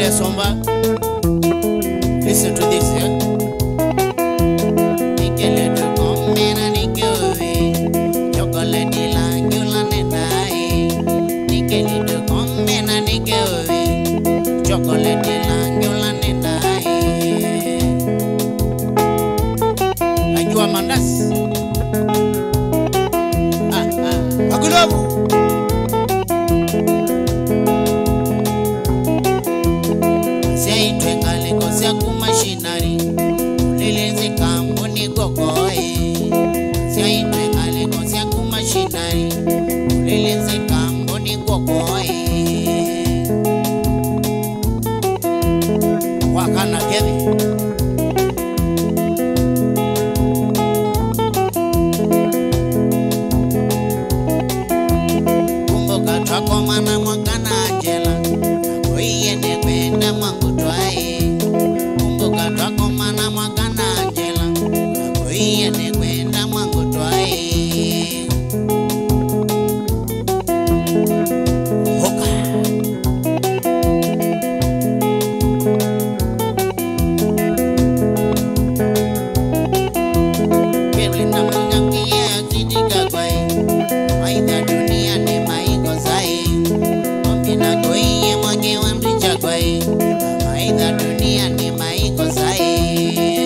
Somba, listen to this, yeah? Najua mandas. Akulobu. Sei ngale kosia kumashinari. Uleleze kamboni gogoe. Sei ngale kosia kumashinari. Uleleze kamboni gogoe. Wakana kevi. Mana mwakana jela Akoiye nekwenda mwangu twae Kumbuka twako mana mwakana jela Akoiye nekwenda mwangu twae Hoka Kevli na mwangangi ya kidika kwae Maitha dunia ni maiko zai Maitha dunia ni maiko zai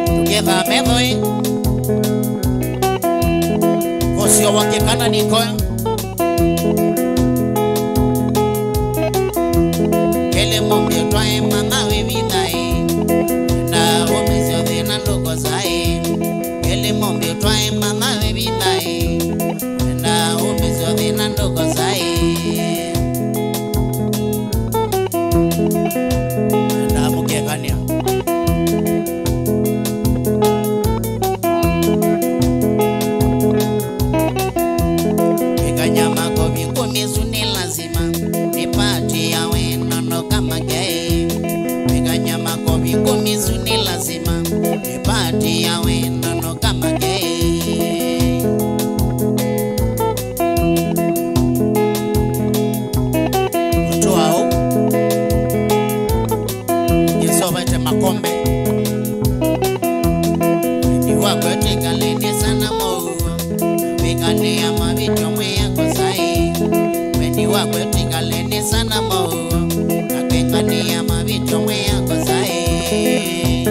Together methoi Kosio wakekana nikoya Kele mombio twae mangawe vidai Na omizio dhina nduko zai Kele mombio twae mangawe vidai Na omizio dhina nduko zai Makombe ni wako tekalene sana mo Wekane ya mavito mwe yako sai Weni wako tekalene sana mo Wekane ya mavito mwe yako sai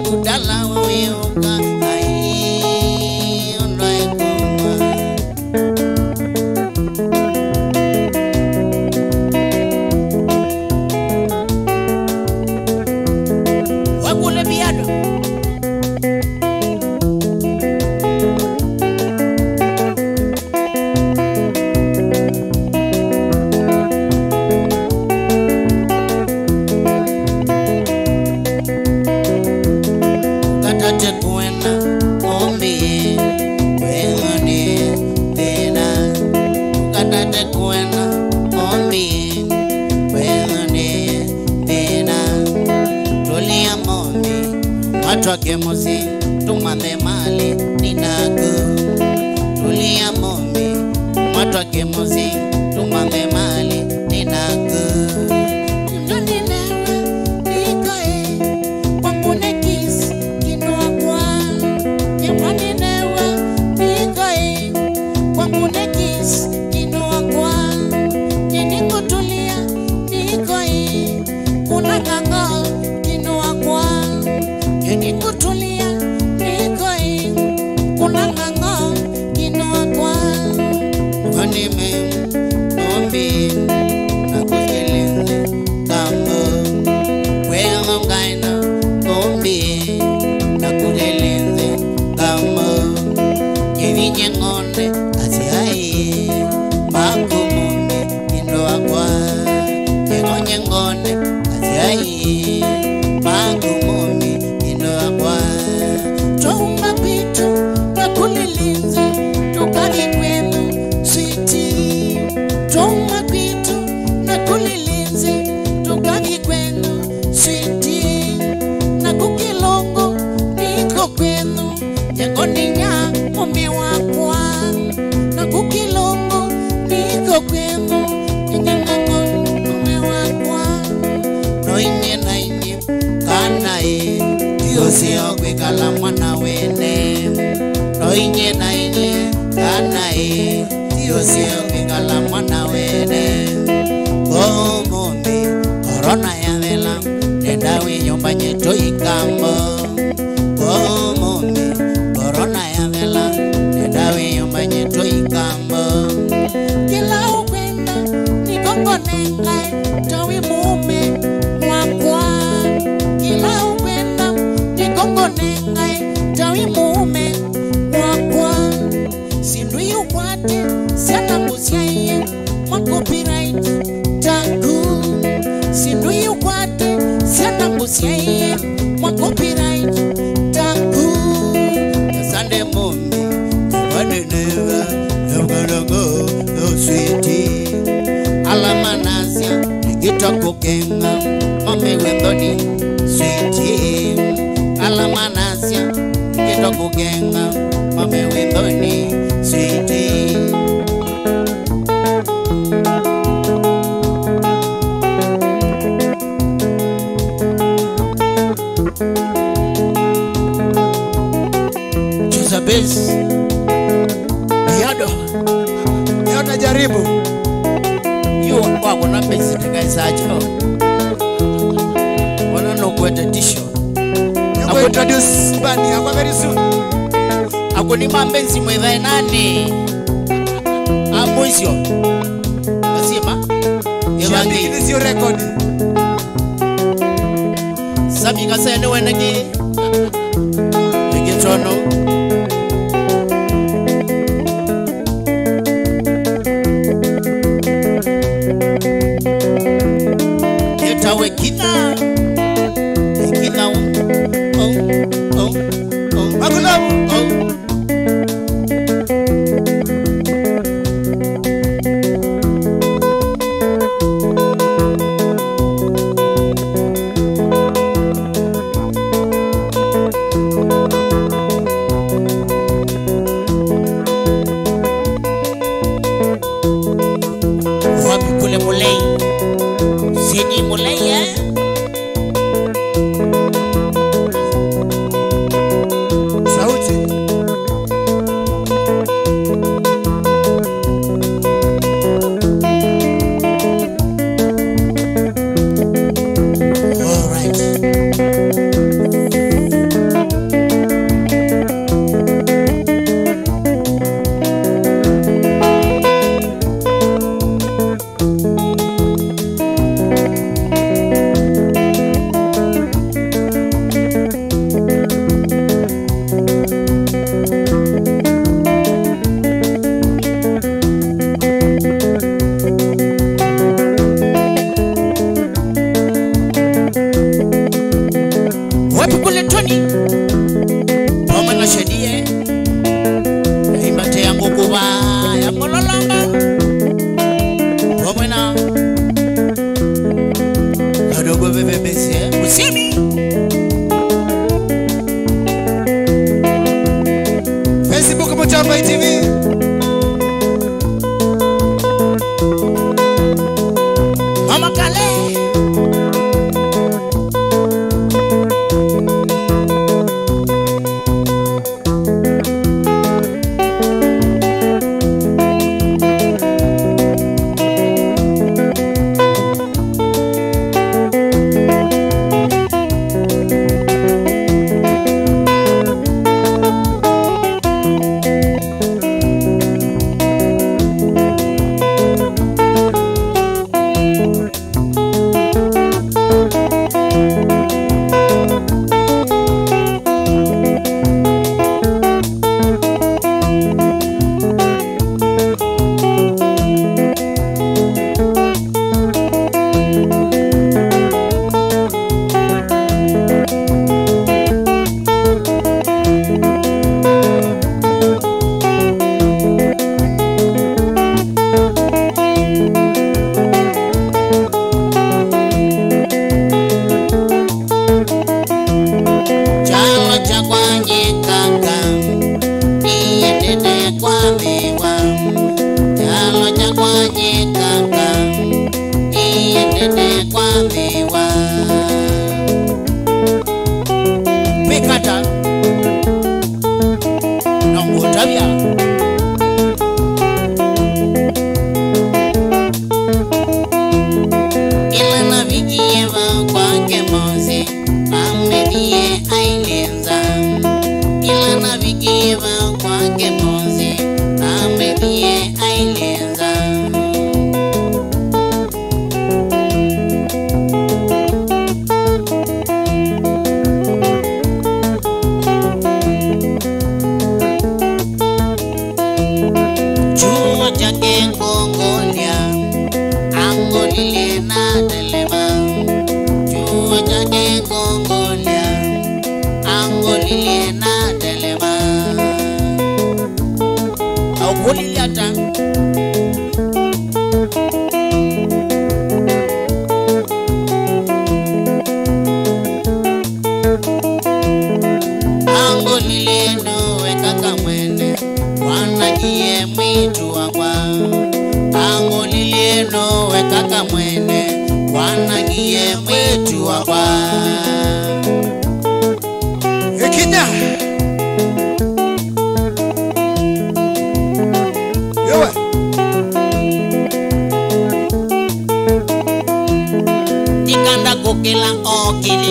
Budala weuka ai ondoe koma wakule biado Twake mosi tumame mali ninago Tulia mombi Mwatwake mosi tumame mali ninago Noninawa nikoe Wapune kisi ng'ang'o kinua kwa yeni kutulia nikoi kuna ng'ang'o kinua kwa wanime ombi na kujilinzi kambo wewe mgaina ombi na kujilinzi kambo yevinye ng'onde asiai makumumbi kinua kwa yengonye ng'onde asiai makumumbi kinua kwa Toma pitu na kulilinzi tukani kwenu switi Toma pitu na kulilinzi tukani kwenu switi na kukilongo niko kwenu yangoninya mume wakwa na kukilongo niko kwenu yangango mume wakwa noinye na inye kanae Diosio kwekala mwana wene Noinye na inye kanae Diosio kwekala mwana wene Komombi korona ya vela Nendawe nyomba nyeto ikambo Komombi korona ya vela Nendawe nyomba nyeto ikambo Kila ukwenda nikongo nengai Tawi mume wakwa Kila ukwenda nikongo nengai Tawi mume wakwa Sindui ukwate siana musiaye Mwa copyright tangu Sindui ukwate siana musiaye Mwa copyright tangu Sunday mommy Kubade neva I'm gonna go no sweetie Alamanasya Nikita kukenga Mame wendoni sweetie Alamanasya Nikita kukenga Mame wendoni sweetie Chusa base Yada jaribu Yu wako na base Tekai sacho Wana no kwete tisho Ako introduce bandi Ako very soon Ako ni mambenzi mwedhae nani Amwisyo Masima Shandi this your record Sabi kasene wenegi Megetono Yetawe kina Kina Magulamu Wapi kule mulei Sini mulei Sauti All right Wapi kule Tony Poma na shedie Imbate yangu kuba ya mololanga Poma na Kadogo bebe bese Musimi Facebook Mutamba TV Mama Kale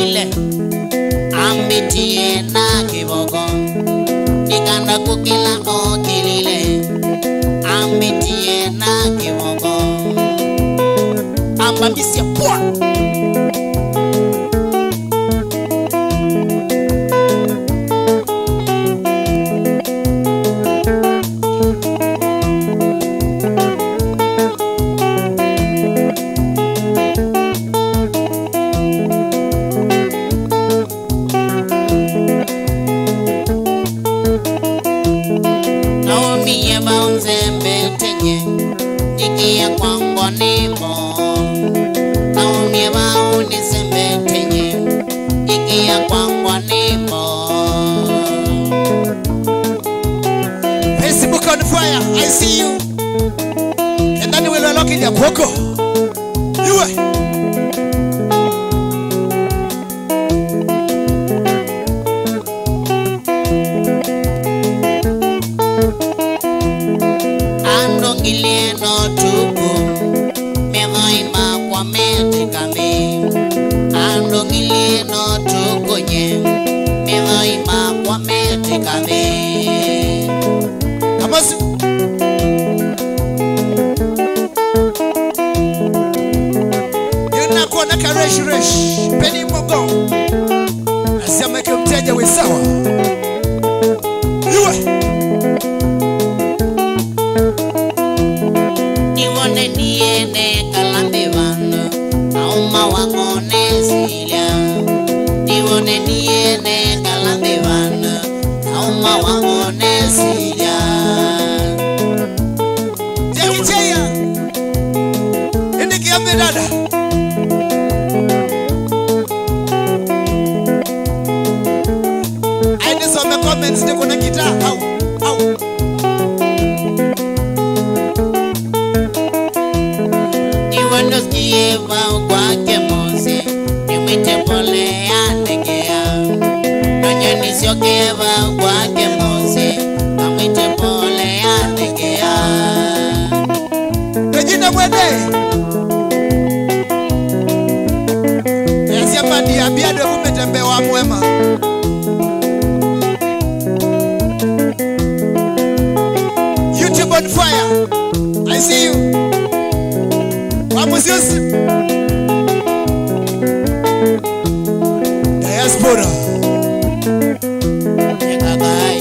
okilile ambitie na kiboko nikanda kukila okilile ambitie na kiboko ambambisia pua Facebook on fire, I see you. And then we'll lock in your coco. You no tuku me vai ma kwa me kame ando ngili no tuku nye me vai ma kwa me kame kamasu yuna kuona karesh peni mogo asema kimteja we sawa yuwe niene kalambe vano auma wangone silia nione niene kalambe vano auma wangone silia jekicheya ende kiambe dada aende some comments niko na gitaa au Eva kwake Mose nimwite pole andegea nanye nisiokeva kwake Mose namwite pole andegea Regina mwende yasiamba diabiado kumetembewa mwema YouTube on fire I see you Vamos Yesu Diaspora Yekagai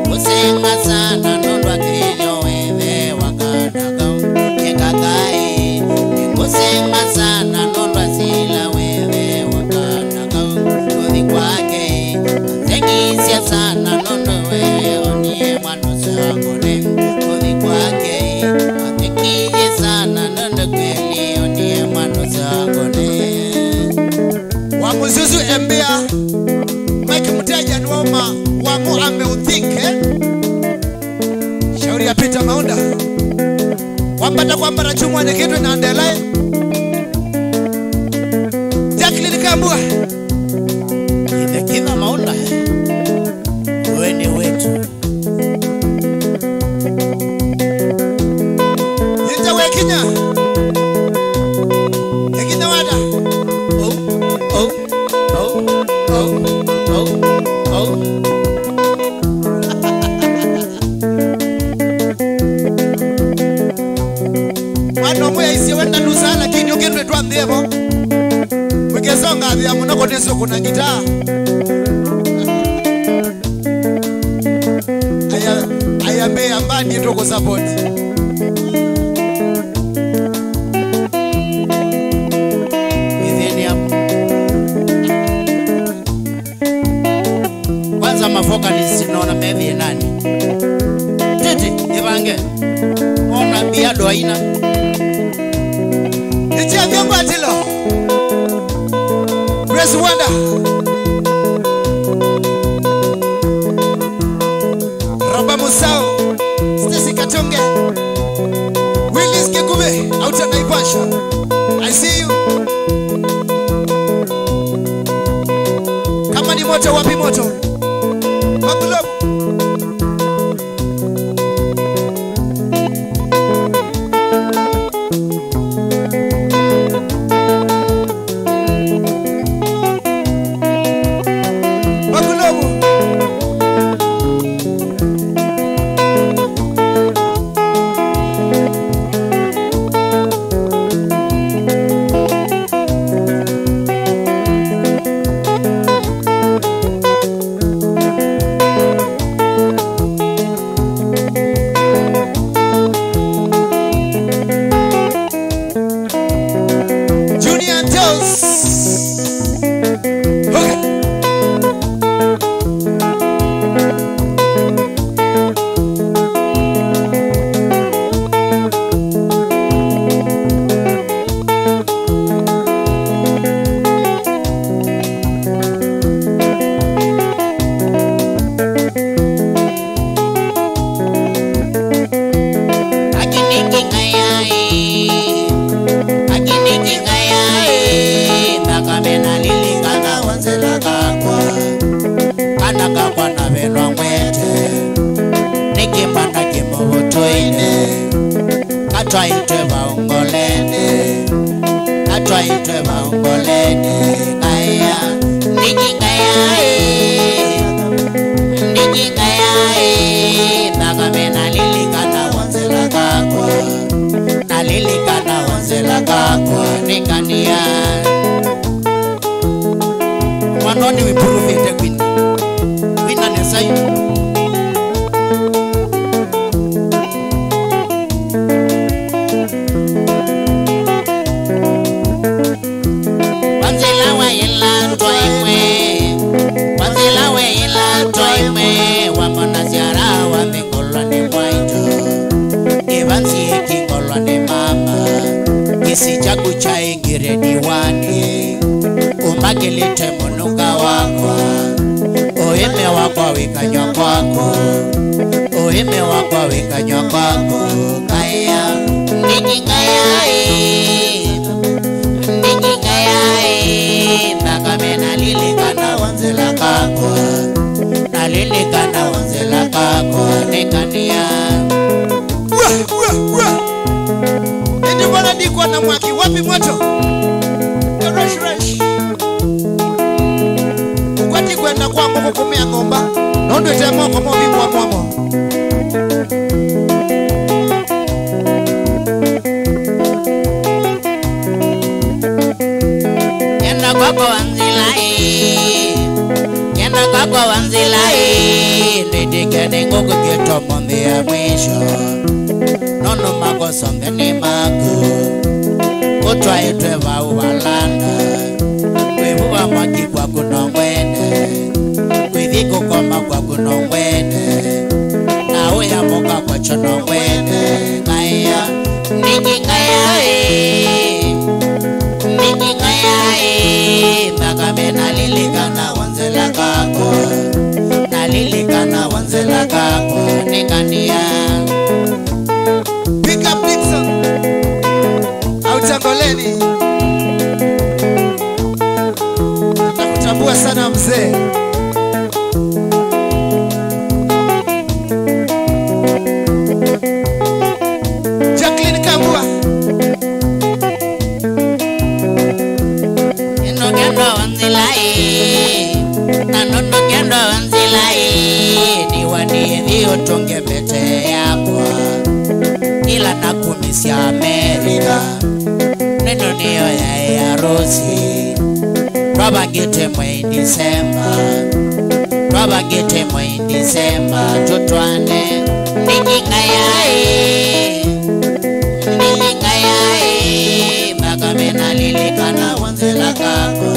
Kusenga sana nondwa kilio wewe wakadaka Yekagai Kusenga sana nondwa sila wewe wakadaka Kudhi kwake Zengisya sana nondwa wewe onie mwanusa ngone Kudhi kwake Atekije sana nondwa kweli onie mwanusa ngone Wamuzuzu embea Mike mteja nuoma Wamu ameuthike Shauri ya Peter Maunda Wapata kwamba na chumwa ni kitu na andelae Jacqueline Kambua Kina Maunda Uwe ni wetu Yita wekinya Yekina wada Wano mwe isi wenda nusa lakini ugendwe tuwa mdevo Mwekezonga vya munoko neso kuna gitaa Ayambe ambani toko support Kwanza mafoka nisinaona bebi nani Titi, ivange Ona biado haina Nitia vyombo atilo Grace Wanda Roba Musao Stacy Katonge Willis Kekube Outa Naivasha I see you Kama ni moto wapi moto Magulobu kwako nikania wanoni wipuruvete kwina nesayu wanzila waila twaimwe wamonasiara wamengolwa ni mwaitu ivansie kingolwa ni mama kisi chaku cha ingire diwani umakilite munuka wakwa oime wakwa wikanywa kwako oime wakwa wikanywa kwako kaya nikingayai mpaka mena lilikana wanzela kako nalilikana wanzela kako nikania Ende bwana dikwa na mwaki wapi moto rush ukwati kwenda kwa moko kumia ngomba nondo temo kwa mobi mwa mwamo yenda kwako wanzilai nidikene nguku kito mondi ya mwisho nono mako songeni mako kutwa itwe vau walanda kwivuwa mwaki kwa kunongwene kwithiko kwa makwa kunongwene na uya moka kwa chonongwene kaya nikingayai mpaka mena lilikana wanzela kako nalilikana wanzela kako nikania Pick up Dixon Autangoleni nakutambua sana mzee Jacqueline Kambua inogendo wanzilai nanonogendo wanzilai niwanithi utunge pete yakwa ila nakumisia Amerika neno niyo ya harusi twabagite mwei Disemba tutwane nikingayai mpaka mena lilikana wanzela kako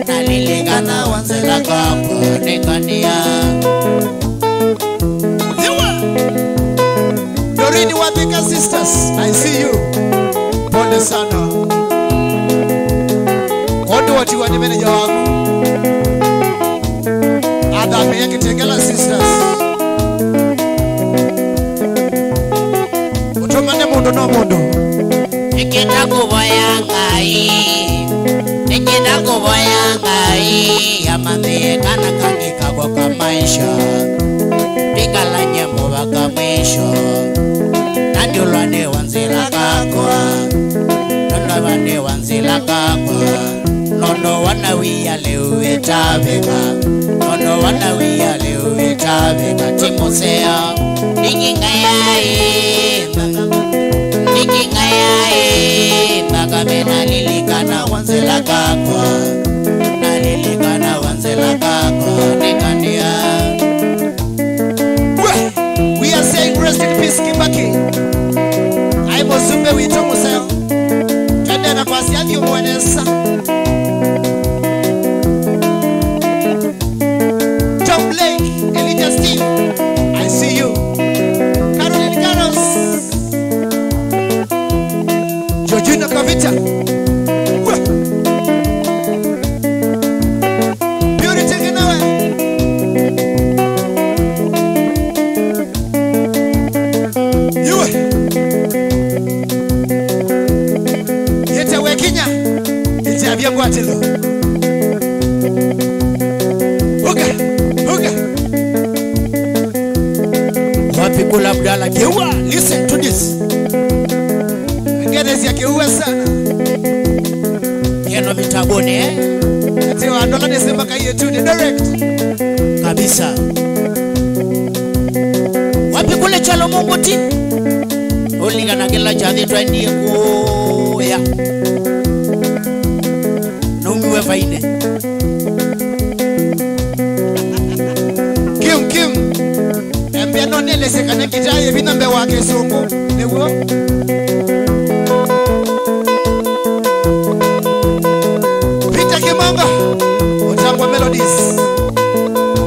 nalilikana wanzela kako nikania Dorini Wabika sisters I see you pole sana Kondo wati wani meneja wangu Adame ya Kitengela sisters Utomane mundo no mundo nikita kuboya ngai yamambie kana kangika kwa kamaisha pikalanye mubaka mwisho nandiulwane wanzila kakwa nondobane wanzila kakwa nono wanawia leuwetabeka timosea nikingayai mpaka mena lilikana wanzela kakwa nalilikana wanzela kakwa nikania We are saying rest in peace Kibaki Aibo Zumbe wito museo Twende nafasi yake umwenesa Tom Blake Elijah Steve I see you Caroline Carlos Georgina Kavita Purity Ginawe Yue Yete Wekinya Iti abia kwatilo Uga wapi kula Abdalla Keua listen to this Ngenezi ya Keua sana yeno mitaboni Ati wa dola Desemba kaiye tu ni direct kabisa wapi kule Chalo Munguti kuliga na kila chadhi twendie kuya numiwe faine Kim Embia no nele sekane kitaye binambe wake sungu Newo Peter Kimonga Utangwa Melodies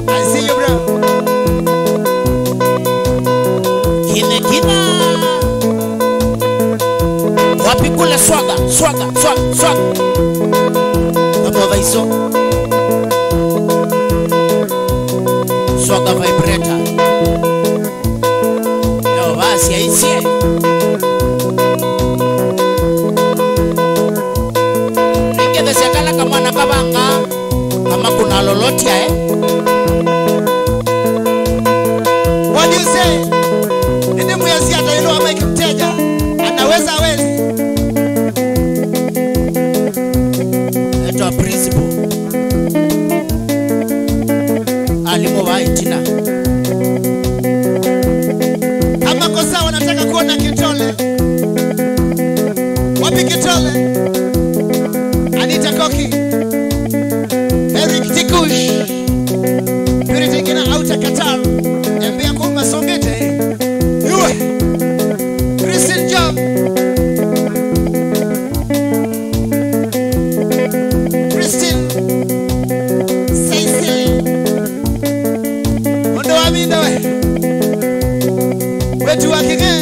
I see you bro Kina wapi kule swaga Kama vaiso Swaga vibrator Yo basi aisie Ringede sekala kama nakabanga Kama kuna lolotia What do you say? Nende muyasi hata ilo ama ikimteja anaweza hawezi Eto principle Alimo waitina Kama kosa wanataka kuona kitole Wapi kitole Anita Koki Eric Tikush Purity Gina Outa Qatar Embia Kuma Songete Yue Christian John Christian Cecily Ondo wa minda we Wetu wa kige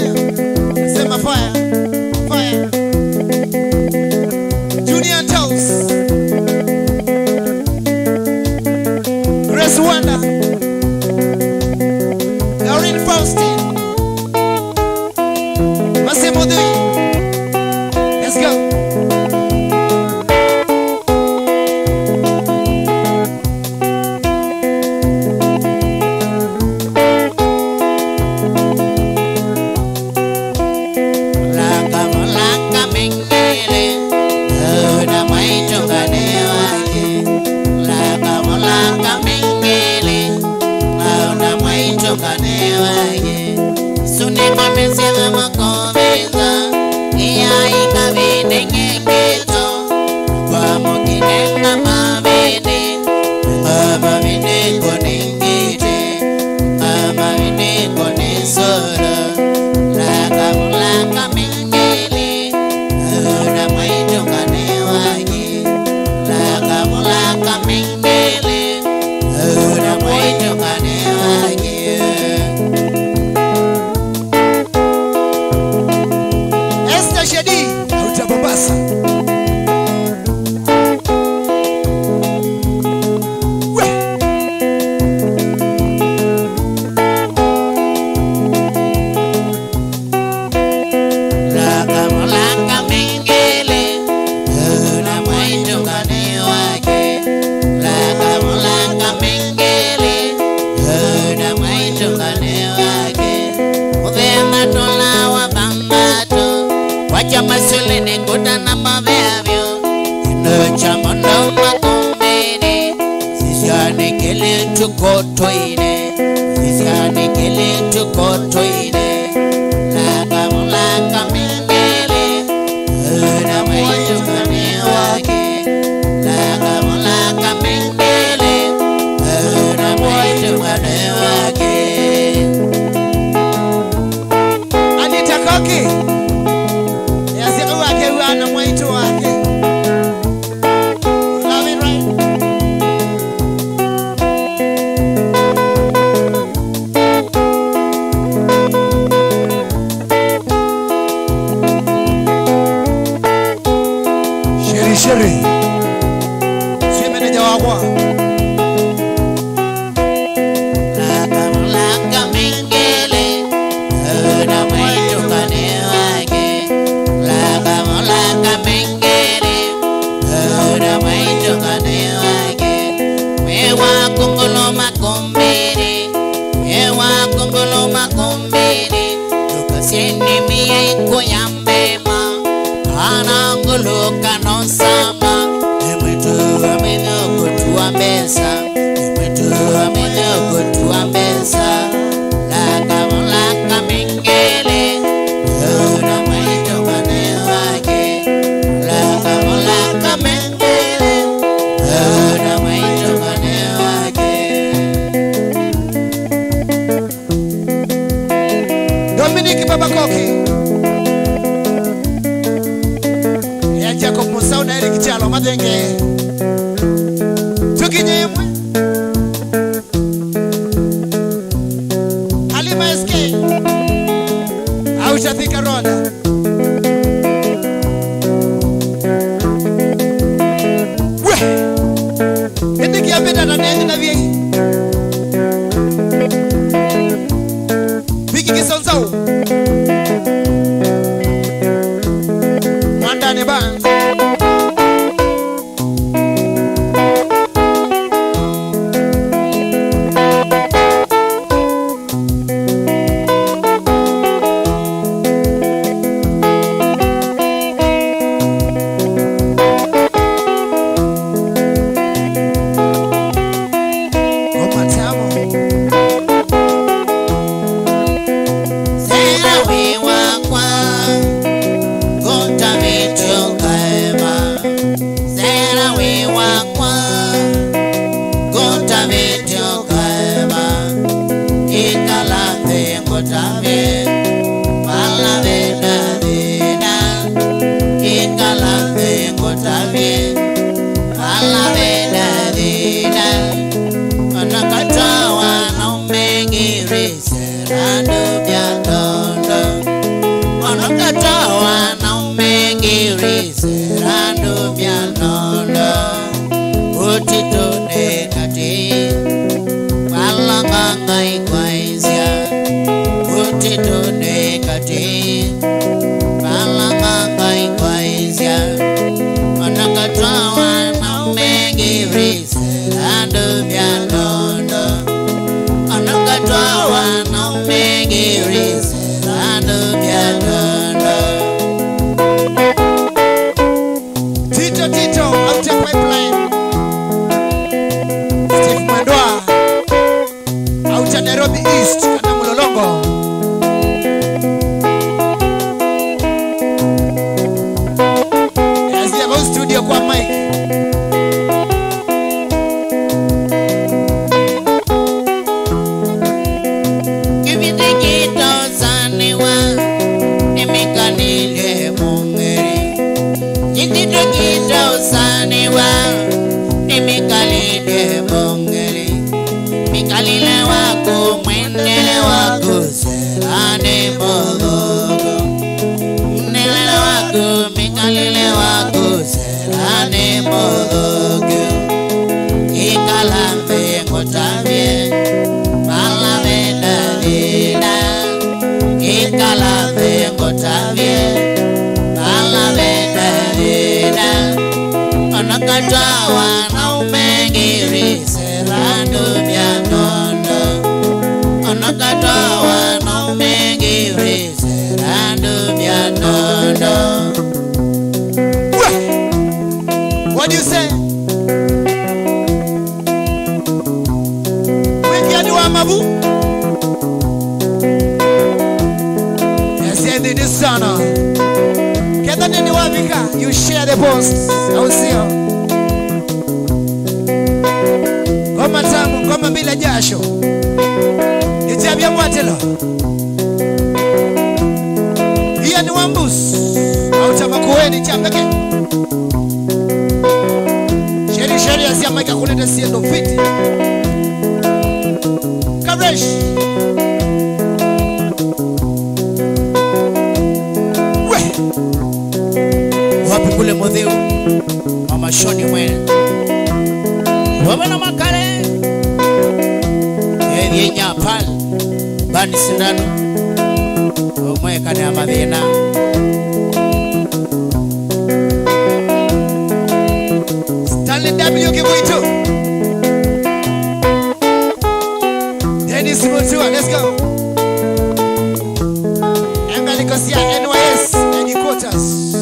Sema fire Junior Toes Grace Wanda Lauren Faustin Massimo Dui Let's go Laka mengele Una maitunga newake Laka mengele Una maitunga newake Sunema mesema makoveza Iya ikavide ngekezo Kwa mukinenga mavide Mavide koningite Mavide konisora Laka mengele Una maitunga newake Laka mengele Una maitunga newake Esther Shedi Outa Mombasa Laka mengele Una maitunga newake Laka mengele Una maitunga newake Udhema tola wa bambato Wacha masule nekuta na maveavyo Inocha mono makumbini Sisiane kele tukotoine Sisiane kele tukotoine Laka mengele Una maitunga newake Laka mengele Una maitunga newake Anita Koki Yasiku wake wana mwaitu wake Love it right Sheri Si meneja wakwa Laka mengele Una maitunga newake Laka mengele Una maitunga newake Mewa kungolo makumbini Mewa kungolo makumbini Tukasini miye ikuyambema Kana ngulu kanosama Emwetu ameno kutuwa mesa Emwetu ameno kutuwa mesa Laka mengele Tata nende na vie. Biki kisonzao. Mwandane ba. What do you say? Mabu. Yes, in the sana. Get the name Wavika. You share the post. I will see you. Koma tamu, koma bila jasho. Nitabia mwatelo. Hiya ni wambus. Au tamakuweni chapeke. Sheri asia maika kuleta siendo fiti. Coverage. Wapi kule modheu Mama Shoni mwene Wabana makale Yenye nyapal Bani sindano Umwe kane ya madhina Stanley W Kibuito Dennis Mutua, let's go. Engalikosia NYS Headquarters.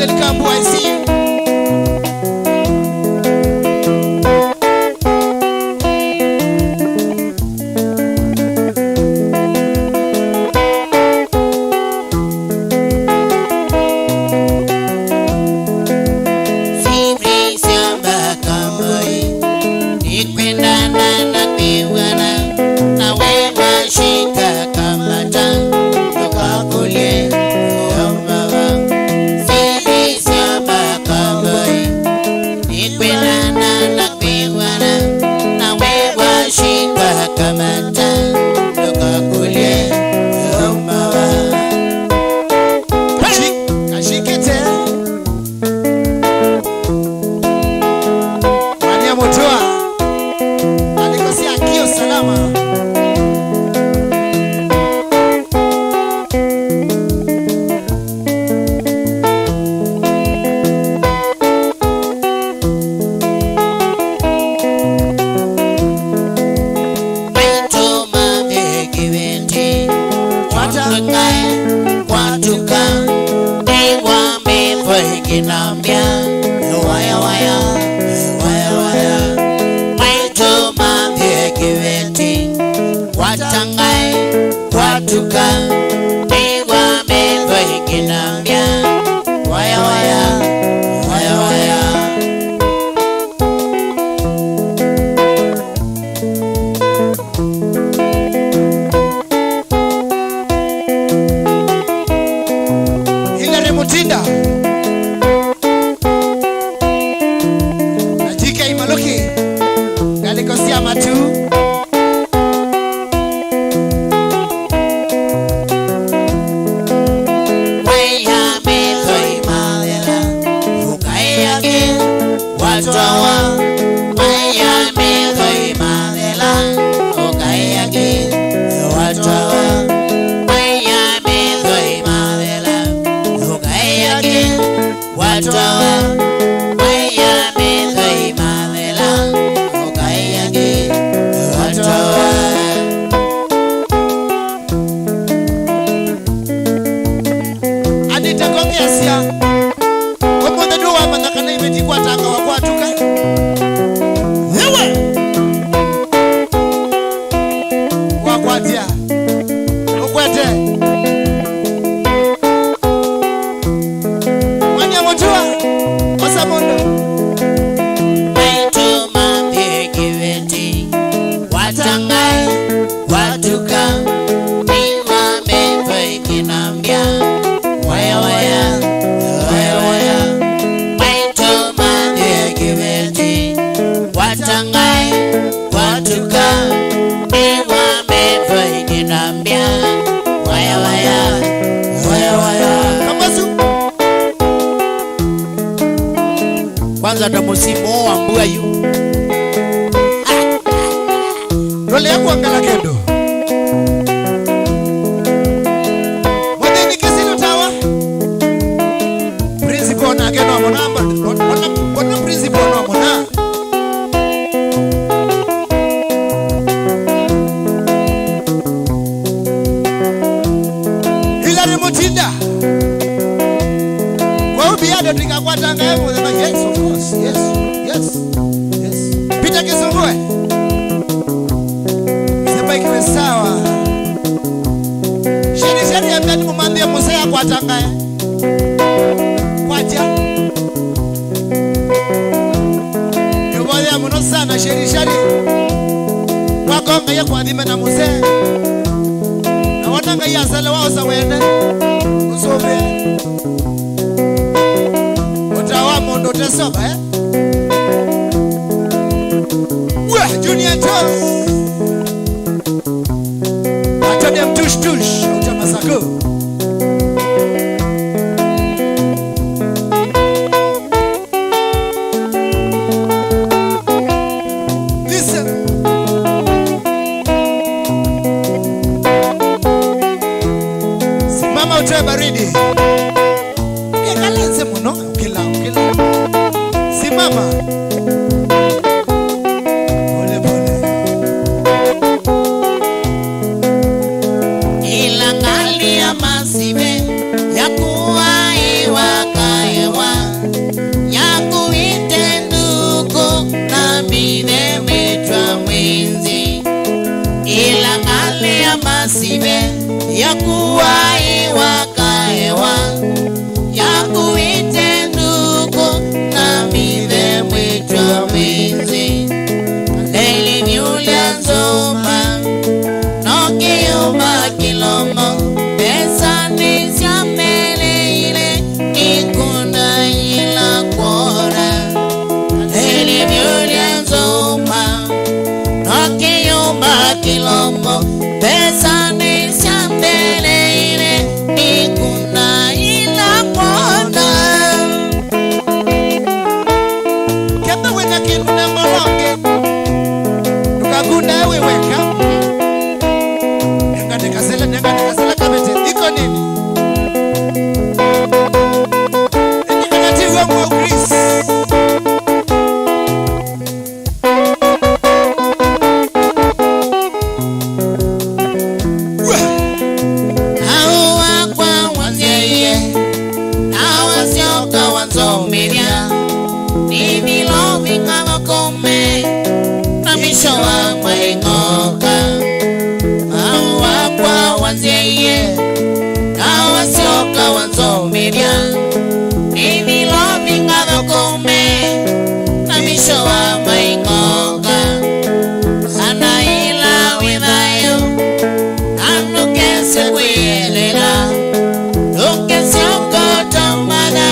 Helen Kambu, I see you. Kwanza ndo musimu wa mbua yu Role ya kuangala kendo Mwende nikisino tawa Principal na keno wa monamba Wana principal na mona Hilary Mutinda Kwa ubiado tika kwa tanga hebu yes, of course, yes. Peter Kisungwe Sepa ikiwe sawa Sheri ya mbedi mumambia musaya kwa tanga Kwa tia Yubole ya muno sana sheri Wakonga ya kwa dhime na musaya Na watanga ya sale wao sa wende Usome Utawa mondo tesoba Junior Toss Atade mtush Utamasako Listen Simama utoe baridi Kalenze muno Ukila Simama Ilangali ya masibe ya kuwa iwakaye sibe ya kuwai wakaewa ya kuite ndugu na mile mwitwa mwizi Leli miulia nzoma Nokiuma kilomo Pesa nisya mele ile Nikunda ila kuora Leli miulia nzoma Nokiuma kilomo Pesa nisya mele ile Nikunda ila kuora Kenda wena kinuna malonge Tukagunda weweka Nenga nikasela kabete Iko nini? Nikakativu wa mwa Chris Hau wakwa wazeye Hawa sioka wanzomiria Ni vilo vikava kome Na misho wakwa ingoka Hau wakwa wazeye Hawa sioka wanzomiria Ni vilo vikava kome Na misho wakwa ingoka Sana ila widhayo Anu kese kuyelela Luke sioko tamada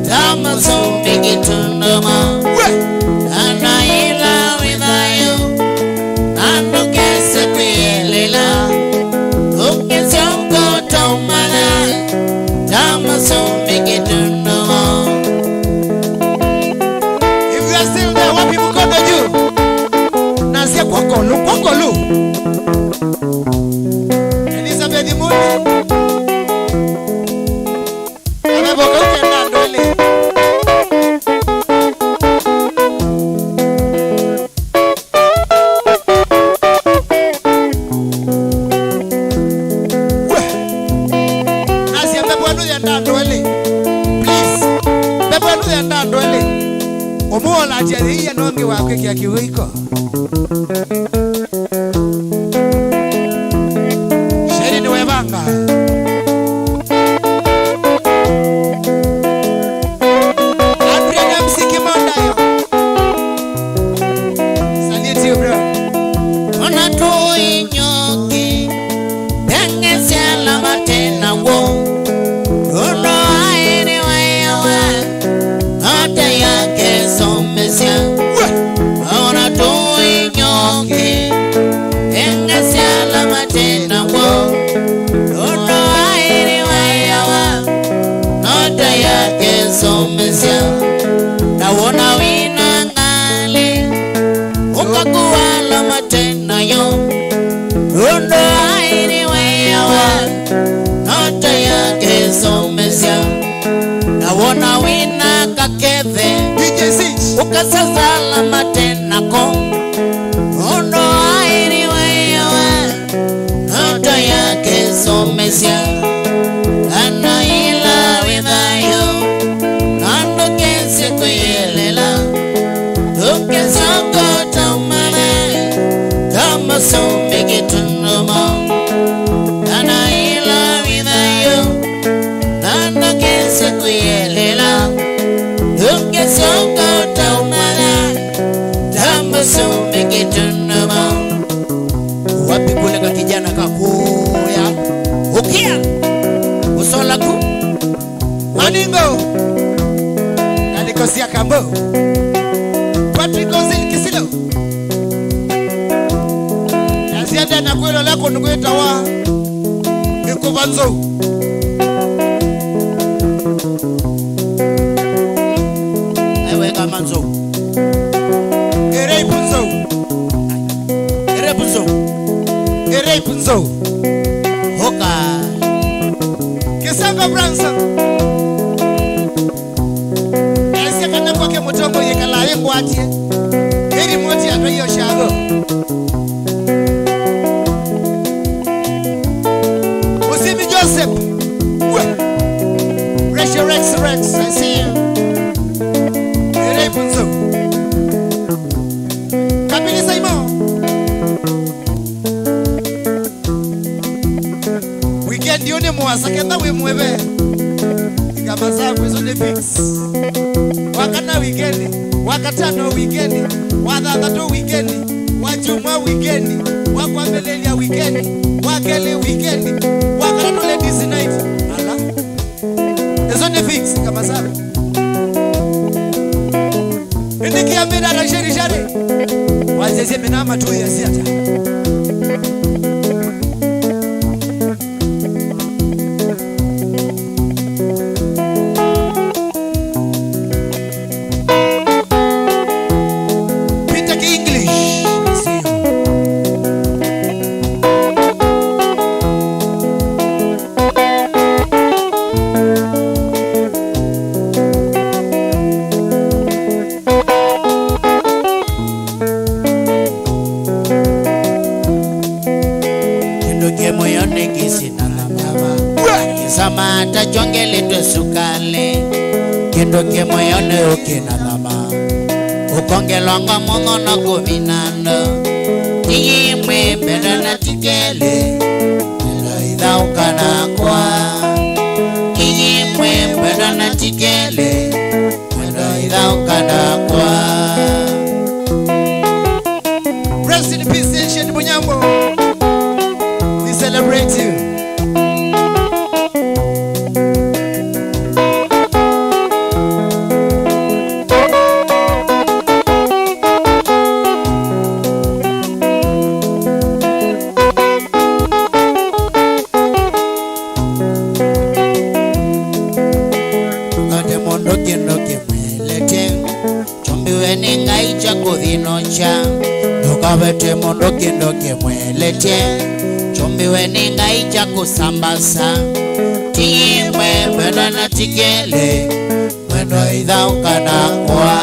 Tama sumbi kitunduma Ana ila widhayo Anu kese kuyelela Luke sioko tamada Tama sumbi kitunduma If you are still there, wapi mkono juu? Nasia kwakolu Elizabeth Mundi Ameboka ukenda ndole Nasia bebwanu yenda ndole Please Bebwanu yenda ndole Omuola jeri iya nongi wakwe kia kiwiko Sheri ni webanga Adriana msiki mondayo Salute you bro Ona tui nyoki Penge siala matena wo Uno aini wayawa Note yake somesya Ona tui nyoki Penge siala matena wo Uno aini wayawa Note yake somesya Na wona wina ngali Ukakuwala matena yo Undo aini wayawa Nota yake somesya Na wona wina kakeve DJ Sitch Ukasazala matena ko Undo aini wayawa Nota yake somesya Ana ila widhayo Nando kese kuyelela Uke soko taumana Kama sumbi kitunuma Ana ila widhayo Nando kese kuyelela Uke soko taumana Kama sumbi kitunuma Wapi kule ka kijana kakuya Ukia Usola ku Maningo Kanikosia kambo Patrick Ozil Kisilo Naziada na kwelo lako nukueta wa Nikubanzo Ewe kamanzo Erei punzo Erebuzo Erei punzo Hoka Kisanga Branson Elisia kana kwake mutongo yekala yengu atie Eri moti ato hiyo shago Usimi Joseph Rachel Rex I see you Erei punzo Kapili Simon wasakenda we mwebe kama zangu hizo ni fix wakana weekend wakatano weekend wadhatatu weekend wajuma weekend wakwambelelia weekend wakele weekend wakatano ladies night ala hizo ni fix kama zangu indikia mina na shari wazeze mina matu ya siata Samata chongele tu sukale kendo ke moyone okena mama ukongelonga mono na kuminano yimwe bedana tikele ila ukana kwa yimwe bedana tikele ila ukana kwa. Rest in peace ancient Bunyambo, we celebrate you. Nukawete mondo kendo ke mwelete chombi weni ngai cha kusambasa timwe mwendo na tikele mwendo idha ukana kwa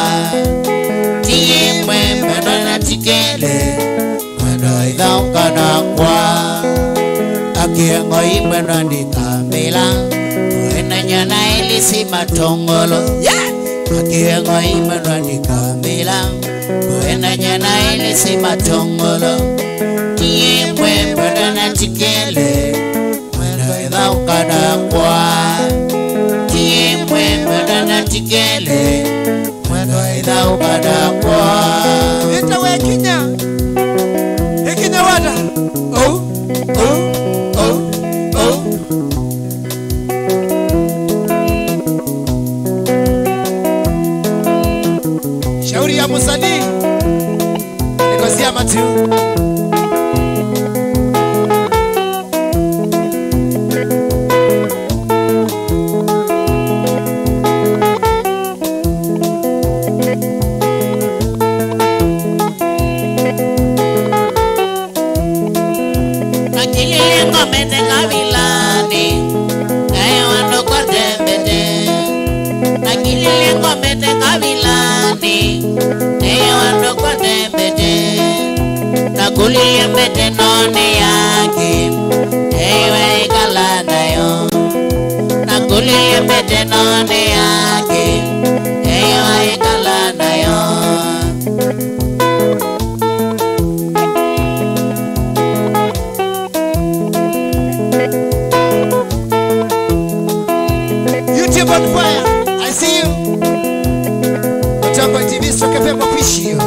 timwe mwendo na tikele mwendo idha ukana kwa akiengo imwendo ndikamila mwena nyana ilisi matongolo akiengo imwendo ndikamila Wena nyana ile si matongolo Tiemwe mwenda na tikele Mwenda idha ukada kwa Tiemwe mwenda na tikele Mwenda idha ukada kwa. Vita we Kenya Kenya wada Oh, oh, oh, oh Shauri ya musanii Nikosia matu Nakilile ngomete kavilani Kaya wando kwa tembete Nakilile ngomete kavilani Kaya wando kwa tembete Nakulie mbete noni yake Ewe ikalana yo Nakulie mbete noni yake Ewe ikalana yo. YouTube on fire, I see you. Otambo TV soke pe mwapishi yo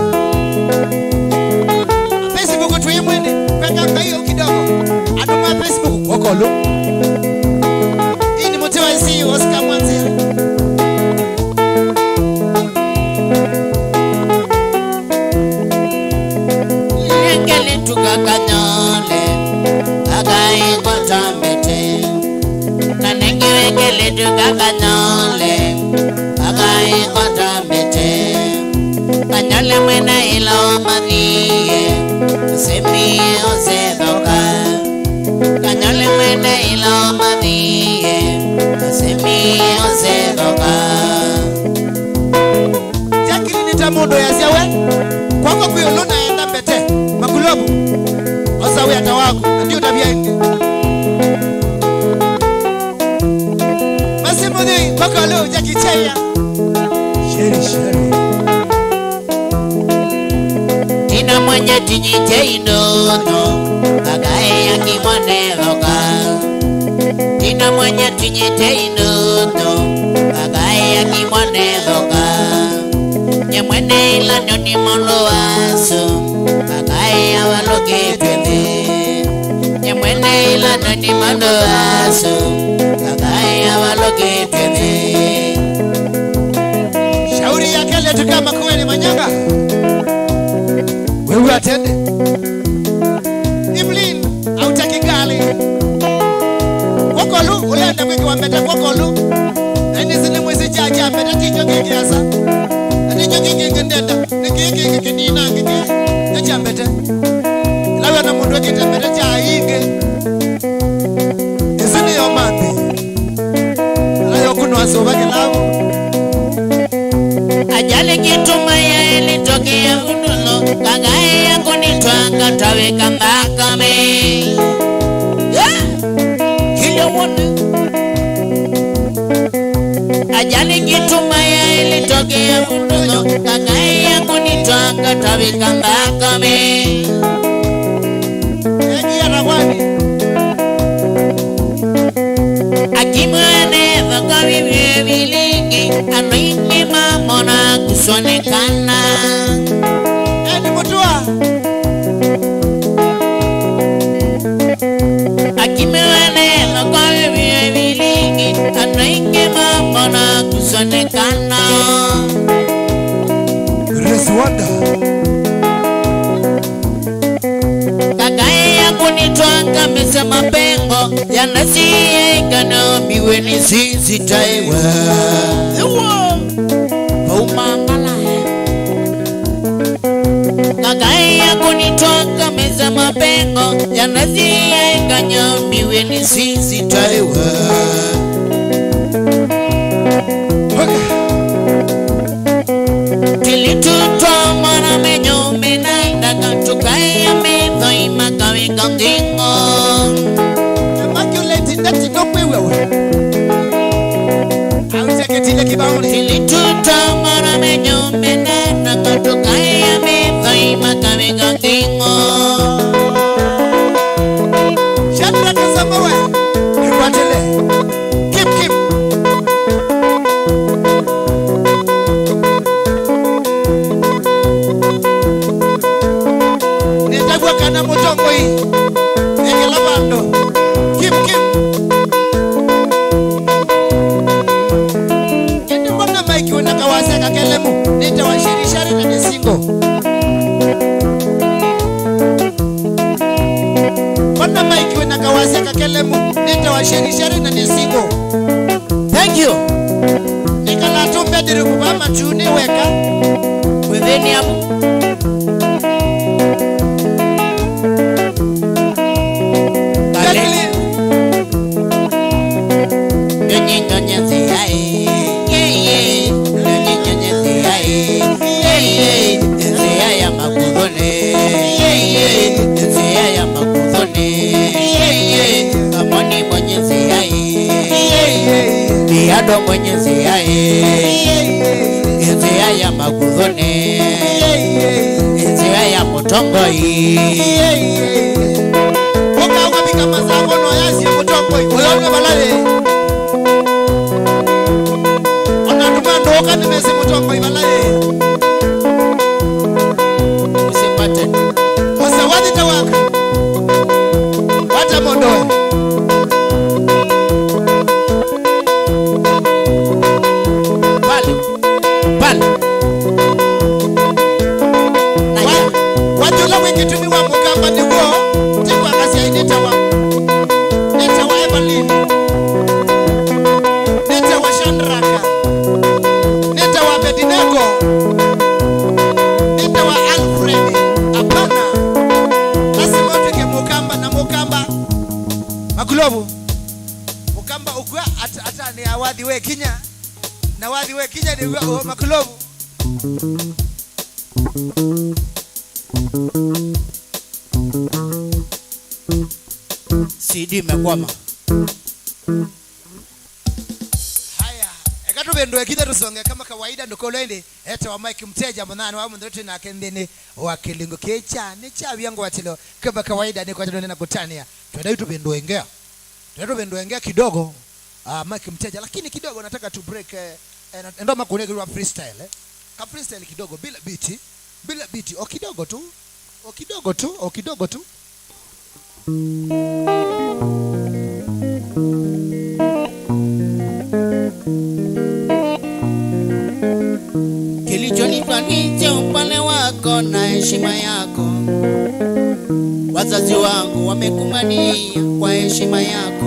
Facebook tuwe mwende kweka kayo kidogo aduma Facebook wakolo ini motewa isi Oscar Mwanzira Ngele tukakanyole agai kwa tambete na ngele tukakanyole agai kwa tambete kanyole mwena ilo madhiye semi osedoka kanyole mwena ilo madhiye semi osedoka Jackie nitamundo yasiawe kwako kuyolona enda mbete makulobu osawe atawako ndio tabia yake Masimudi kwako leo Jackie Cheya sheri Tina mwenye tijite inono Kagae ya kimwane loka ina mwenye tinyete inoto kagaya kimone hoka nyemwene ilano ni molo waso kagaya waloke twende nyemwene ilano ni molo waso kagaya waloke twende. Shauri ya kale tukama kuweni manyanga wewe atende Evelyn hautaki gali Kokolu ulenda kwiki wambeta Kokolu Eni zini mwezi jaji ambeta ticho kiki asa Ticho kiki ndenda Nikiki kinina kiki Nechi ambeta Ilawe na mundu wakita ambeta cha inge Isini yomandi Ilawe kunu asubaki lawo Ajali kitumaya ilitoke ya hundulo Kagae ya kunitwanga tawe kambakame Kilo mwone Ajali kitumaya ilitoke ya hundulo Kagae ya kunitwanga tawe kambakame Egi ya rawani Akimwane vaka vivye vilingi Anoingi mamona kusonekana Eni mutua Akimwane vaka vivye vilingi Anoingi mamona kusonekana Grace Wanda Kagae ya kunitwanga mesa mapengo Yanasiye ikano miwe ni sisi taiwa Umangala Kagae ya kunitwanga mesa mapengo Yanasiye ikano miwe ni sisi taiwa Tilitutwa mwana menyo menaida Katukai ya medho imakawe kangingo Immaculate ndati kope wewe Auseketile kibaoni Tilitutwa mwana menyo menaida Katukai ya medho imakawe kangingo Shandra kasamewe Ikwatele Kip Nitagwa kana mutongo hii Ege labando Kip Yende mbona maiki unakawaseka kelemu Nitawashirishari na nisingo Mbona maiki unakawaseka kelemu Nitawashirishari na nisingo Thank you Nikalatumbe dirikubama chuni weka Witheni hapo Jacqueline Nyonyi nyonyi ziyae Yeye Nyonyi nyonyi ziyae Yeye Ziyaya makudhone Yeye Ziyaya makudhone Yeye Kamoni mwenye ziyae Yeye Diado mwenye ziyae Ziyaya makudhone Ziyaya mutongoi Oka ukabika mazako no yasi ya mutongoi Uyaone balale Ona numando oka nimesi mutongoi balale Usipate Ose wadi tawaka Wata mondoe Pale Pale Naja Watula wikitumi wa mukamba ni uo Tikwa kasi ya inita wa Evelyn Neta wa Shandraka Neta wa Bedinego Neta wa Alfred Apana Lazima utwike mukamba na mukamba Makulovu Mukamba ukua ata ni awadhi we Kinya Na wadhi we Kinya ni uwa Makulovu CD imekwama Haya, ekatubendo ekitha tusonge kama kawaida ndukolende eta wa Mike mteja mwanani wa mndoti na kendene wa kilingo kecha ni cha byango watilo kama kawaida ni kwa tendo na kutania twenda tubendo engea Leo bendo ongea kidogo Mike Mteja, lakini kidogo nataka tu break ndo makone kwa freestyle Ka freestyle kidogo bila beat. O kidogo tu. Kilichonifanyia upande wako na heshima yako, wazazi wangu wamekumania kwa heshima yako.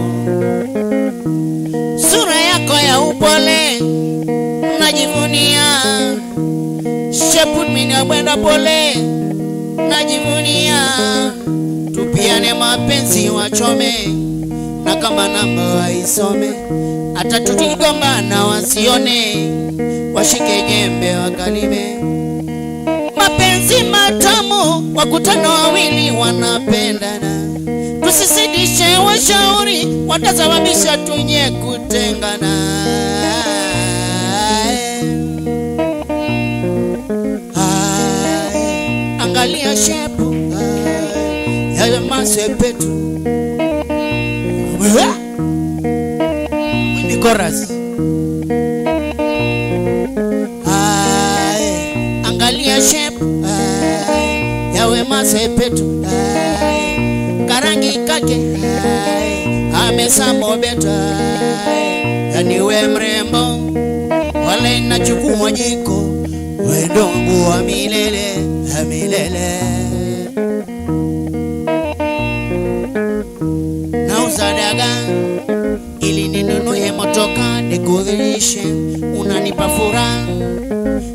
Sura yako ya upole najivunia, shepu mimi wenda pole najivunia. Tupiane mapenzi wachome, na kama namba waisome, hata tukigombana wasione, washike jembe wakalime. Mapenzi matamu, wakutana wawili wanapendana, tusisidishe washauri, watasababisha tunye kutengana. Angalia shepu ya masepetu, mwini chorus. Angalia shepu ya Wema Sepetu, karangi kake amesamo beta, yani we mrembo wala inachukua jiko, wendo wangu wa milele. Na usadaga ili ninunue motoka nikudhirishe, unanipa furaha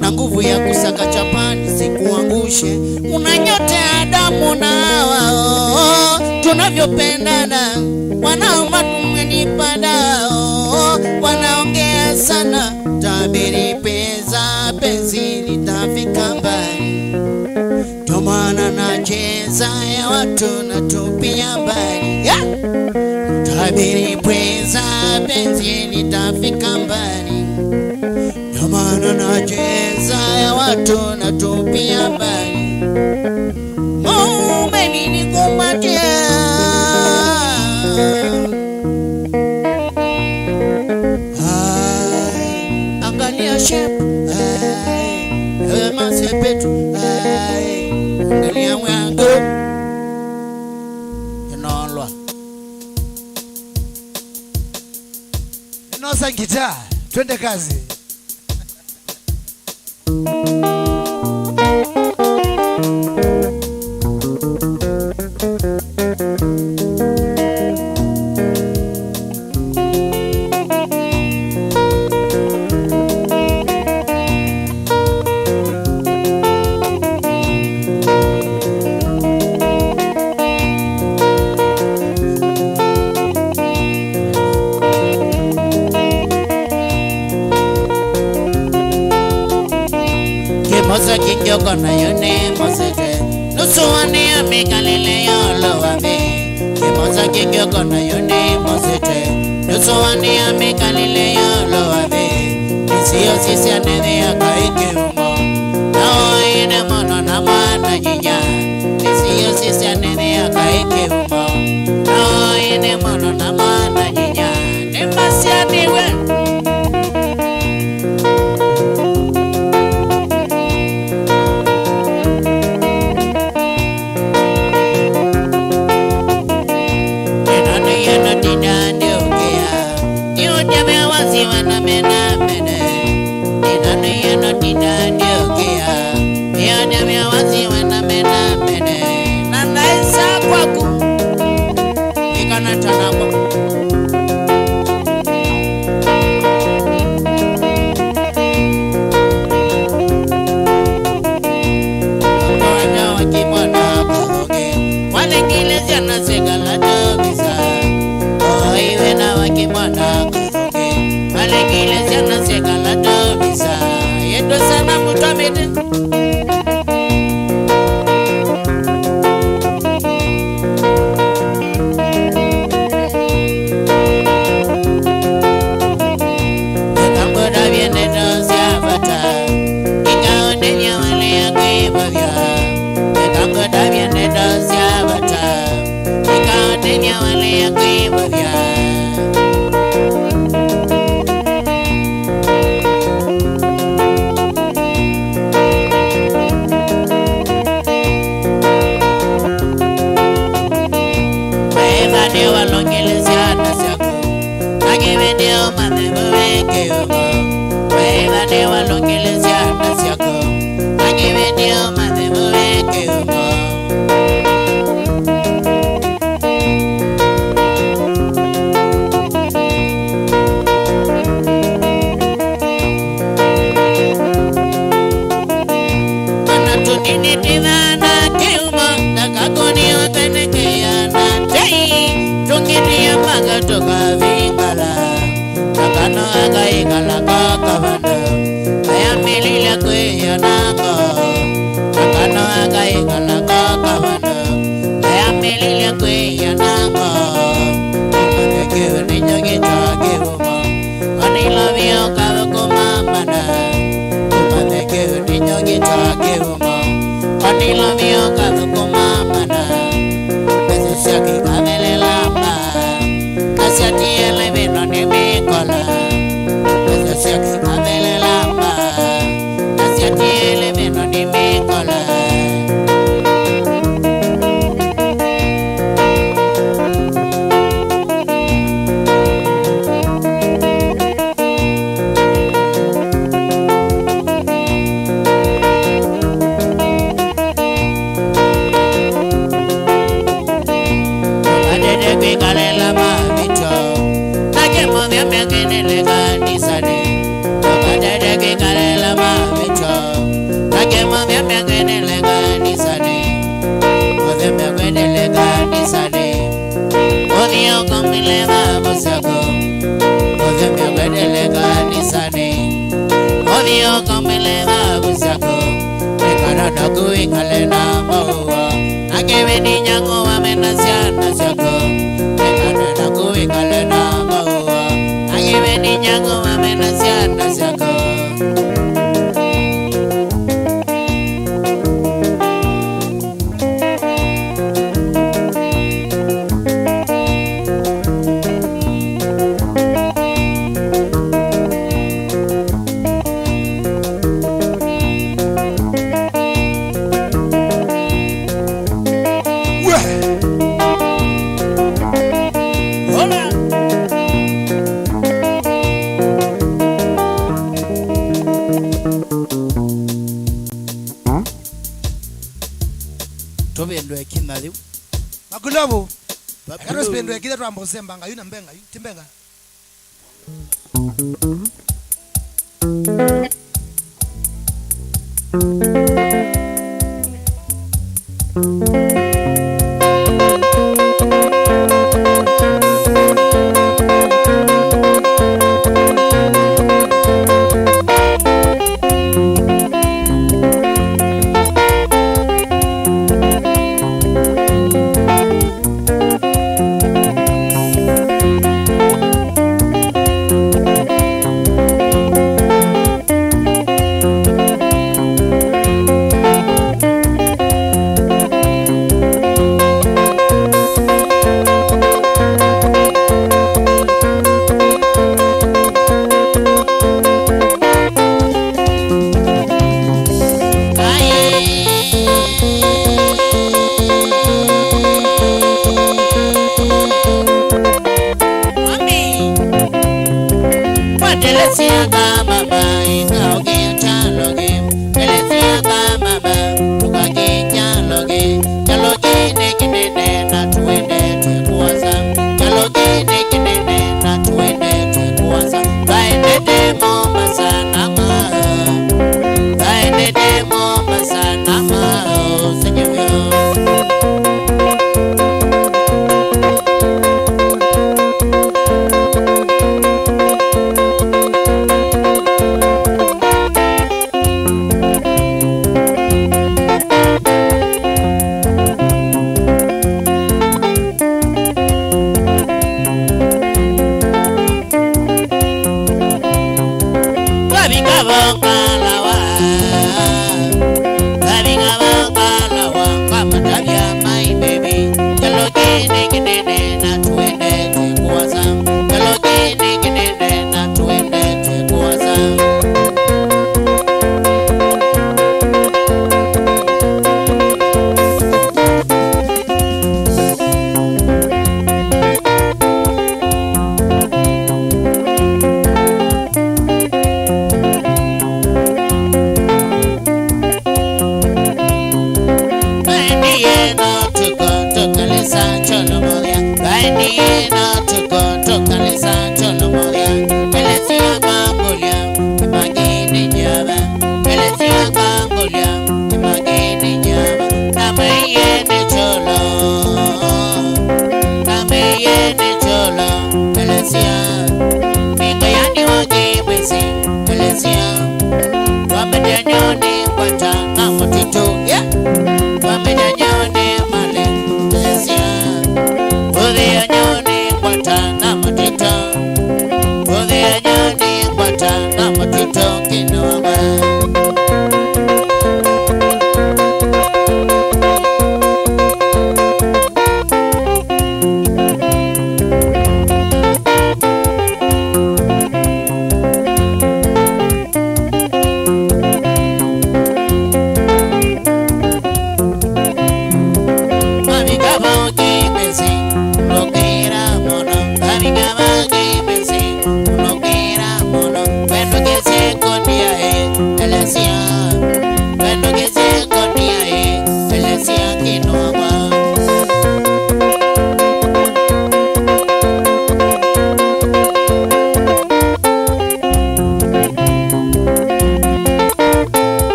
na nguvu ya kusaka chapani sikuangushe. Unanyotea damu na hawa tunavyopendana, wanaomba tumenipada wanaongea sana. Tabiri pesa penzi litafika mbali, ndio maana nacheza ya watu natupia mbali. Tabiri pesa penzi litafika mbali, ndio maana nacheza ya watu natupia mbali. Baby nikupatia angalia shepu Wema Sepetu, angalia mwangu inolwa Inosa gitaa, twende kazi. Mosa kinjoko na yone mosete, nusuwane amekalele yolo wame. Mosa kinjoko na yone mosete, nusuwane amekalele yolo wame. Nisiyo sisi anede akaike umo, nao ine mono na mana jinya. Nisiyo sisi anede akaike umo, nao ine mono na mana jinya. Nembasi aniwe wale ya kuibovya ne walongele siana siako Angiwe dio madhemu weke umo Anatuni tivana kiumo Nakakoni otenekea na tei Tungitia maga toka vingala Nakano aga igala kakavanda Kaya milila kwe ya nako Nakano aga igala kakavanda Kaya milila kwe ya nako Kumatekewe ninyogita kiwuma Anilavio kawakumamana Kumatekewe ninyogita kiwuma Anilavio kawakumamana Pese siaki kamele lamba Kasiati ele vino ni mikola Pese siaki kamele lamba Kasiati ele vino ni mikola Odio kamele babusako Ekara naku ikale na maua Nakewe ni nyango wamenasya nasyako Ekara naku ikale na maua Nakewe ni nyango wamenasya nasyako Tobendo ekina liu Makulobu Akaro spendo ekida tuambo sembanga Yuna mbenga Timbenga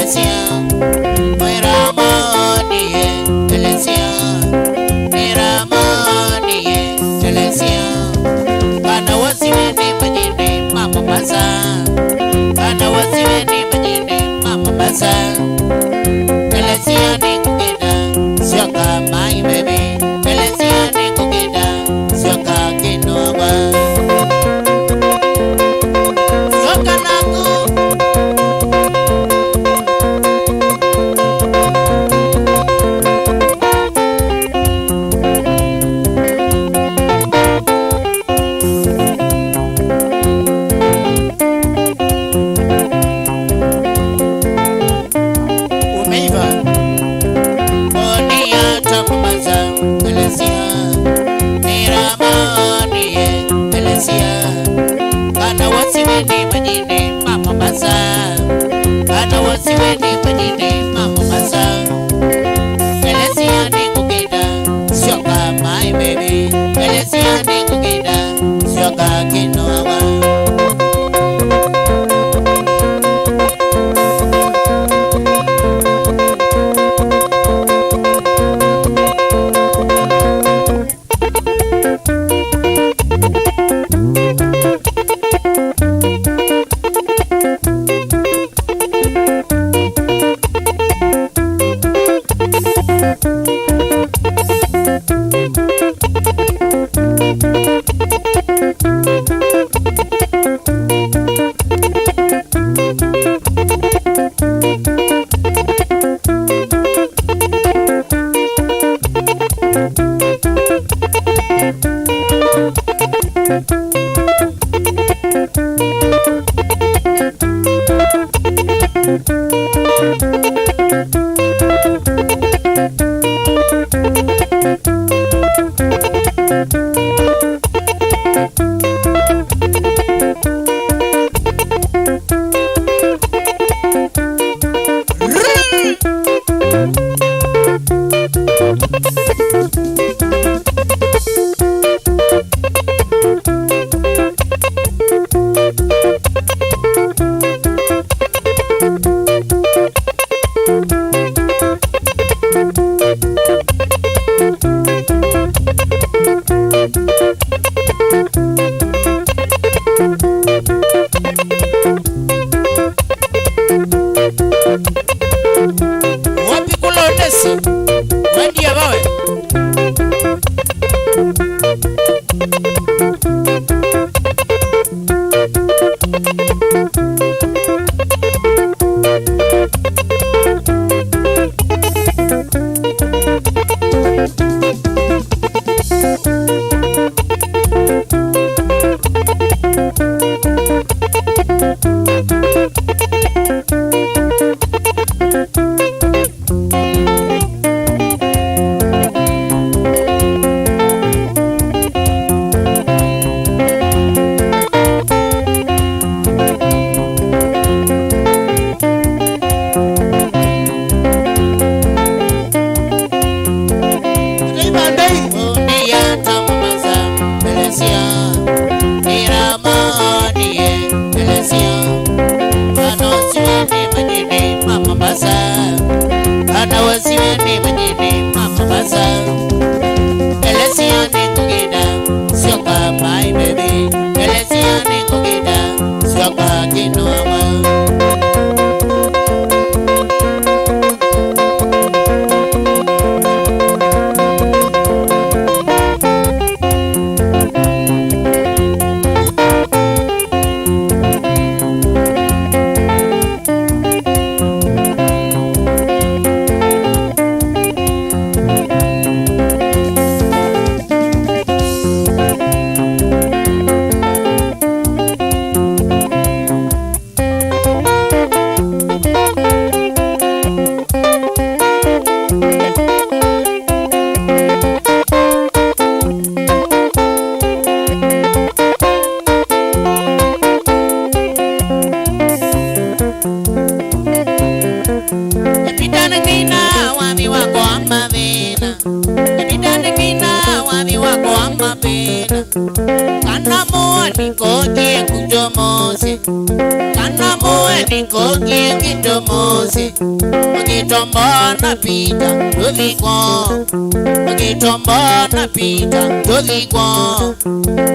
Telesia, Moiramonie, Telesia, Moiramonie, Telesia. Kana wasiweni majini mama basa, kana wasiweni majini mama basa. Telesia ni kukida, sio kama baby. Telesia ni kukida, sio kama kinoba. Sio kanaku. mapena kana muani kokie kutomose kana muani kokie kitomose Magitombona pita dovikwa Magitombona pita dovikwa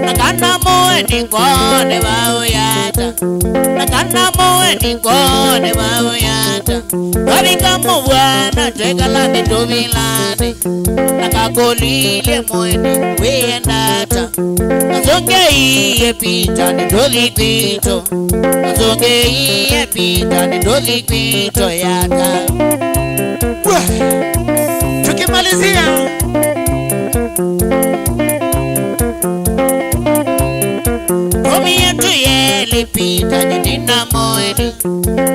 Nakana mueni kone bauyata Nakana mueni kone bauyata Dovika muwana trekalani dovilani Nakakolile mueni wendata Nazonge iye pita ni dovikwito Nazonge iye pita ni dovikwito yata Tukimalizia Komi yetu yeli pita nina moeni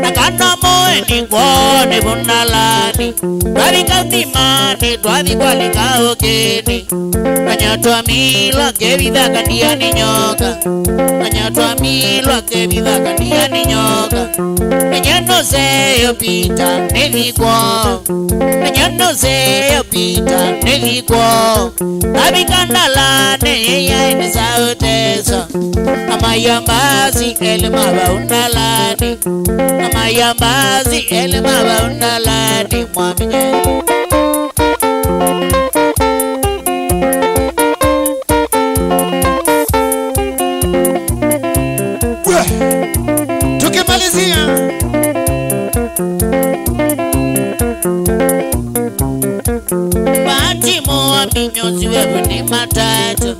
Nakana moeni kone bunalani Dwarika timani dwavi kwa lika okeni Nanyatwa milwa kevida kandia ni nyoka Nanyatwa milwa kevida kandia ni nyoka Nenyano seyo pita nevikwa Nenyano seyo pita nevikwa Navikandalane yeya inisao tesa Amayambazi elimaba undalani Amayambazi elimaba undalani Mwaminye tukimalizia Bati moa minyozi wewe ni matatu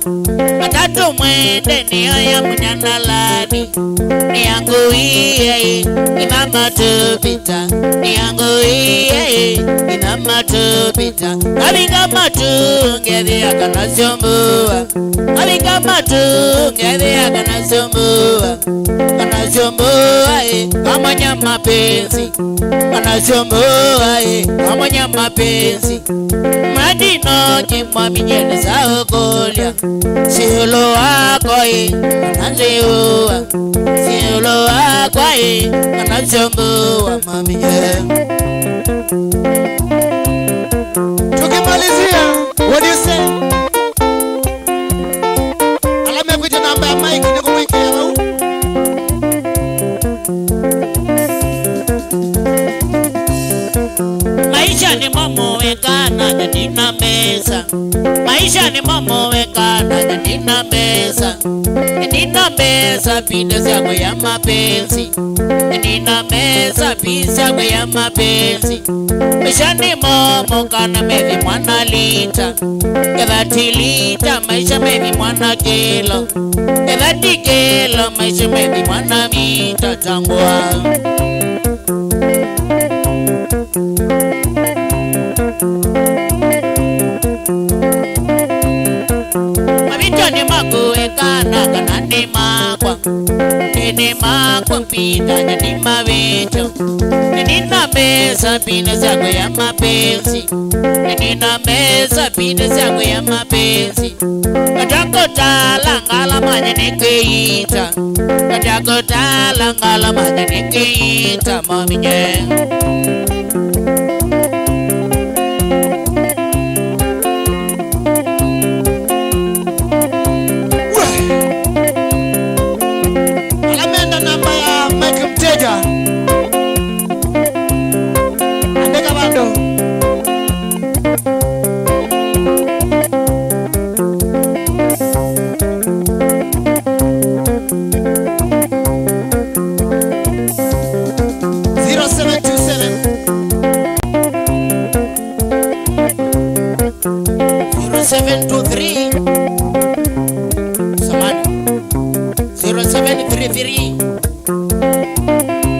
Matatu mwende ni haya mnyanalani Ni yangu iye imama tupita Ni yangu iye imama tupita Abika matunge vya kanasyombua Abika matunge vya kanasyombua Kanasyombua kama nyama penzi Kanasyombua kama nyama penzi Madino jimwa minyene sao kolya Siulo wako kananziua Siulo wako kanasyombua mamiye tukimalizia what do you say alame kuita namba ya Mike niko mwike ya huu Maisha ni momo wekana jadina mesa Maisha ni momo wekana jadina mesa Nina mesa pinde zako ya mapenzi Nina mesa pinde zako ya mapenzi Maisha ni momo kana mevi mwana lita Kevati lita maisha mevi mwana kilo Kevati kilo maisha mevi mwana mita tangwa Mabito ni makuekana kana ni makwa Nini makwa mpita ni mabito Nina mesa pinde zako ya mapenzi Nina mesa pinde zako ya mapenzi Katako tala ngala manya nekeita Katako tala ngala manya nekeita maminye alamenda namba ya Mike Mteja andika bando 0723 samani 0733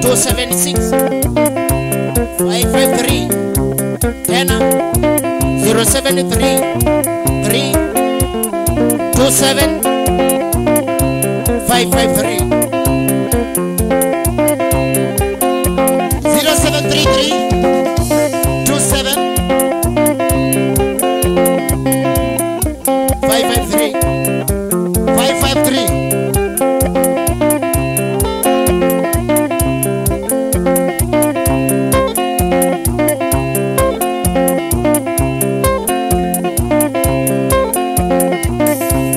276 553 tena 0733 27 553 0733 27 553 553 553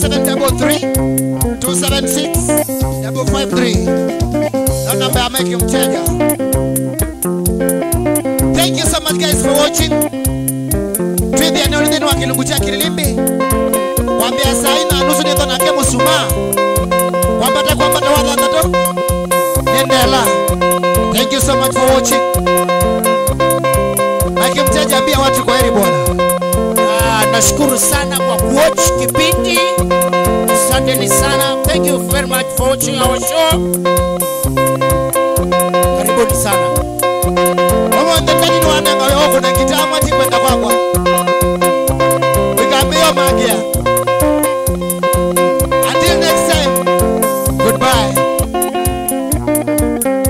0733 276 553. That number I'm making mteja. Thank you so much guys for watching. Twende eneo lile wa Kilungu cha Kililimbi. Kwambia saina nusu ndio na kemo suma. Kwamba wadha tato. Nendela. Thank you so much for watching. Mike mteja ambia watu kwa heri bwana. Nashukuru sana kwa kuwatch kipindi. Asanteni sana. Thank you very much for watching our show. Karibuni sana. Mama ndani ni wana ngao kuna kitamu ati kwenda kwako.